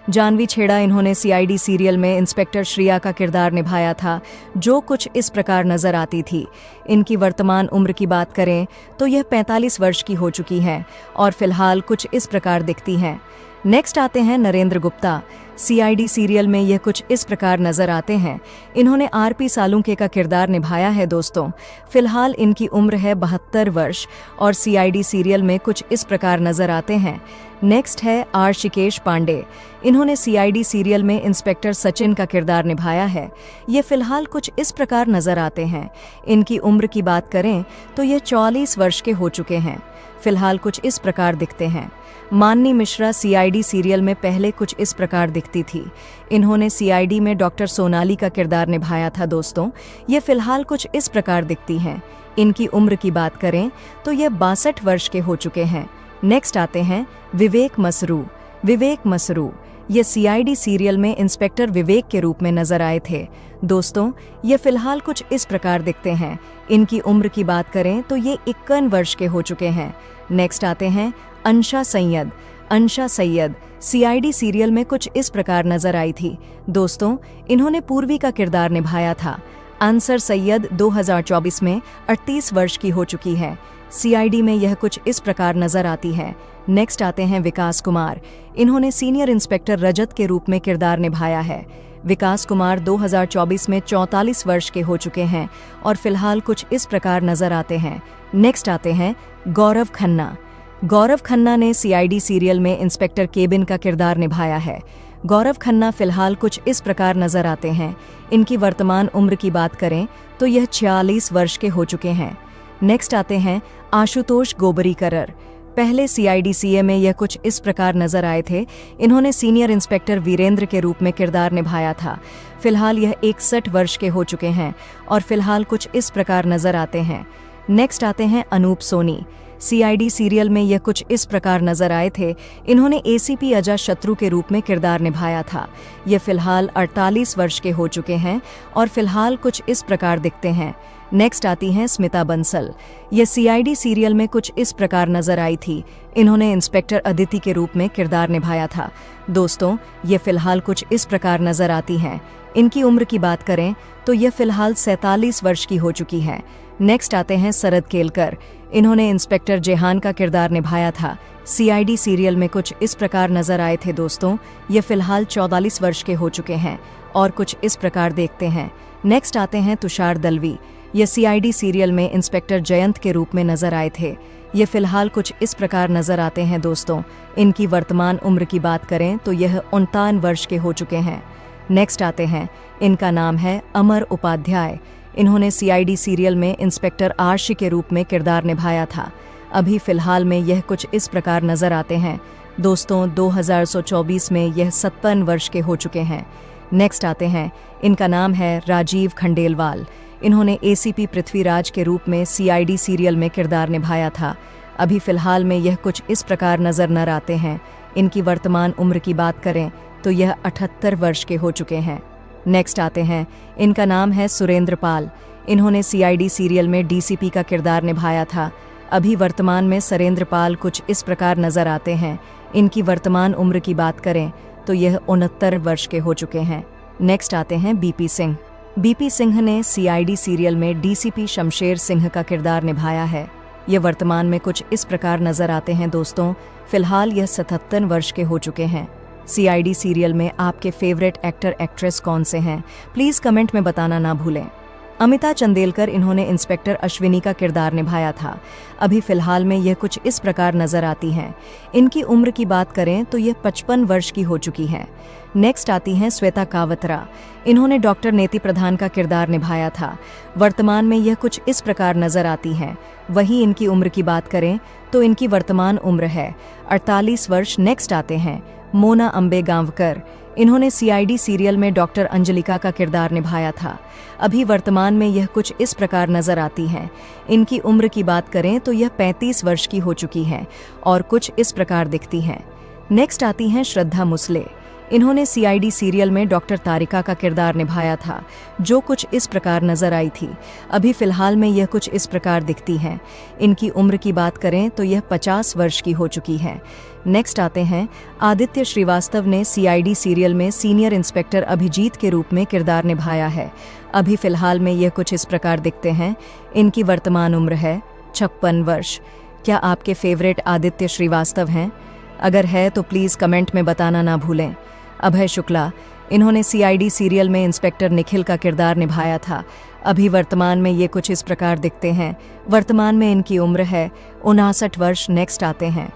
जानवी छेड़ा इन्होंने CID serial में इंस्पेक्टर श्रिया का किरदार निभाया था, जो कुछ इस प्रकार नजर आती थी। इनकी वर्तमान उम्र की बात करें तो यह 45 वर्ष की हो चुकी हैं और फिलहाल कुछ इस प्रकार दिखती हैं। नेक्स्ट आते हैं नरेंद्र गुप्ता। सीआईडी सीरियल में यह कुछ इस प्रकार नजर आते हैं। इन्होंने आरपी सालुंके का किरदार निभाया है दोस्तों। फिलहाल इनकी उम्र है 72 वर्ष और सीआईडी सीरियल में कुछ इस प्रकार नजर आते हैं। नेक्स्ट है आशिकेश पांडे। इन्होंने सीआईडी सीरियल में इंस्पेक्टर सचिन का किरदार निभाया है। ये फिलहाल कुछ इस प्रकार नजर आते हैं। इनकी उम्र की बात करें तो ये 44 वर्ष के हो चुके हैं। फिलहाल कुछ इस प्रकार दिखते हैं। माननी मिश्रा सीआईडी सीरियल में पहले कुछ इस प्रकार दिखती थी। इन्होंने सीआईडी में डॉक्टर सोनाली का किरदार निभाया था दोस्तों। ये फिलहाल कुछ इस प्रकार दिखती हैं। इनकी उम्र की बात करें तो ये 62 वर्ष के हो चुके हैं। नेक्स्ट आते हैं विवेक मसरू। विवेक मसरू ये सीआईडी सीरियल में इंस्पेक्टर विवेक के रूप में नजर आए थे दोस्तों। ये फिलहाल कुछ इस प्रकार दिखते हैं। इनकी उम्र की बात करें तो ये 51 वर्ष के हो चुके हैं। नेक्स्ट आते हैं अंशा सैयद। अंशा सैयद सीआईडी सीरियल में कुछ इस प्रकार नजर आई थी दोस्तों। इन्होंने पूर्वी का किरदार निभाया था। अंसर सैयद 2024 में 38 वर्ष की हो चुकी है। सीआईडी में यह कुछ इस प्रकार नजर आती है। नेक्स्ट आते हैं विकास कुमार। इन्होंने सीनियर इंस्पेक्टर रजत के रूप में किरदार निभाया है। विकास कुमार 2024 में 44 वर्ष के हो चुके हैं और फिलहाल कुछ इस प्रकार नजर आते हैं। नेक्स्ट आते हैं गौरव खन्ना। गौरव खन्ना ने सीआईडी सीरियल में इंस्पेक्टर केबिन का किरदार निभाया है। गौरव खन्ना फिलहाल कुछ इस प्रकार नजर आते हैं। इनकी वर्तमान उम्र की बात करें तो यह 46 वर्ष के हो चुके हैं। नेक्स्ट आते हैं आशुतोष गोबरीकरर। पहले सीआईडी सीए में यह कुछ इस प्रकार नजर आए थे। इन्होंने सीनियर इंस्पेक्टर वीरेंद्र के रूप में किरदार निभाया था। फिलहाल यह 61 वर्ष के हो चुके हैं और फिलहाल कुछ इस प्रकार नजर आते हैं। नेक्स्ट आते हैं अनूप सोनी। सीआईडी सीरियल में यह कुछ इस प्रकार नजर आए थे। इन्होंने एसीपी अजय शत्रु के रूप में किरदार निभाया था। ये फिलहाल 48 वर्ष के हो चुके हैं और फिलहाल कुछ इस प्रकार दिखते हैं। नेक्स्ट आती हैं स्मिता बंसल। ये सीआईडी सीरियल में कुछ इस प्रकार नजर आई थी। इन्होंने इंस्पेक्टर अदिति के रूप में किरदार निभाया था दोस्तों। ये फिलहाल कुछ इस प्रकार नजर आती हैं। इनकी उम्र की बात करें तो यह फिलहाल 47 वर्ष की हो चुकी है। नेक्स्ट आते हैं शरद केलकर। इन्होंने इंस्पेक्टर जेहान का किरदार निभाया था। सीआईडी सीरियल में कुछ इस प्रकार नजर आए थे दोस्तों। ये फिलहाल 44 वर्ष के हो चुके हैं और कुछ इस प्रकार देखते हैं। नेक्स्ट आते हैं तुषार दलवी। ये सीआईडी सीरियल में इंस्पेक्टर जयंत के रूप में नजर आए थे। ये फिलहाल कुछ इस प्रकार नजर आते हैं दोस्तों। इनकी वर्तमान उम्र की बात करें तो यह 59 वर्ष के हो चुके हैं। नेक्स्ट आते हैं, इनका नाम है अमर उपाध्याय। इन्होंने सीआईडी सीरियल में इंस्पेक्टर आर्शी के रूप में किरदार निभाया था। अभी फिलहाल में यह कुछ इस प्रकार नजर आते हैं दोस्तों। 2024 में यह 57 वर्ष के हो चुके हैं। नेक्स्ट आते हैं, इनका नाम है राजीव खंडेलवाल। इन्होंने एसीपी पृथ्वीराज के रूप में सीआईडी सीरियल में किरदार निभाया था। अभी फिलहाल में यह कुछ इस प्रकार नजर न आते हैं। इनकी वर्तमान उम्र की बात करें तो यह 78 वर्ष के हो चुके हैं। नेक्स्ट आते हैं, इनका नाम है सुरेंद्र पाल। इन्होंने सीआईडी सीरियल में डीसीपी का किरदार निभाया था। अभी वर्तमान में सुरेंद्र पाल कुछ इस प्रकार नजर आते हैं। इनकी वर्तमान उम्र की बात करें तो यह 69 वर्ष के हो चुके हैं। नेक्स्ट आते हैं बीपी सिंह। बीपी सिंह ने सीआईडी सीरियल में डीसीपी शमशेर सिंह का किरदार निभाया है। ये वर्तमान में कुछ इस प्रकार नजर आते हैं दोस्तों। फिलहाल यह 77 वर्ष के हो चुके हैं। सीआईडी सीरियल में आपके फेवरेट एक्टर एक्ट्रेस कौन से हैं, प्लीज कमेंट में बताना ना भूलें। अमिता चंदेलकर, इन्होंने इंस्पेक्टर अश्विनी का किरदार निभाया था। अभी फिलहाल में यह कुछ इस प्रकार नजर आती हैं। इनकी उम्र की बात करें तो यह 55 वर्ष की हो चुकी है। नेक्स्ट आती हैं श्वेता कावत्रा। इन्होंने डॉक्टर नेति प्रधान का किरदार निभाया था। वर्तमान में यह कुछ इस प्रकार नजर आती हैं। वहीं इनकी उम्र की बात करें तो इनकी वर्तमान उम्र है 48 वर्ष। नेक्स्ट आते हैं मोना अम्बे गांवकर। इन्होंने सीआईडी सीरियल में डॉक्टर अंजलिका का किरदार निभाया था। अभी वर्तमान में यह कुछ इस प्रकार नजर आती हैं। इनकी उम्र की बात करें तो यह 35 वर्ष की हो चुकी हैं और कुछ इस प्रकार दिखती हैं। नेक्स्ट आती हैं श्रद्धा मुसले। इन्होंने सीआईडी सीरियल में डॉक्टर तारिका का किरदार निभाया था, जो कुछ इस प्रकार नजर आई थी। अभी फिलहाल में यह कुछ इस प्रकार दिखती हैं। इनकी उम्र की बात करें तो यह 50 वर्ष की हो चुकी है। नेक्स्ट आते हैं, आदित्य श्रीवास्तव ने सीआईडी सीरियल में सीनियर इंस्पेक्टर अभिजीत के रूप में किरदार निभाया है। अभी फिलहाल में यह कुछ इस प्रकार दिखते हैं। इनकी वर्तमान उम्र है 56 वर्ष। क्या आपके फेवरेट आदित्य श्रीवास्तव हैं? अगर है तो प्लीज़ कमेंट में बताना ना भूलें। अभय शुक्ला, इन्होंने सीआईडी सीरियल में इंस्पेक्टर निखिल का किरदार निभाया था। अभी वर्तमान में ये कुछ इस प्रकार दिखते हैं। वर्तमान में इनकी उम्र है 59 वर्ष। नेक्स्ट आते हैं,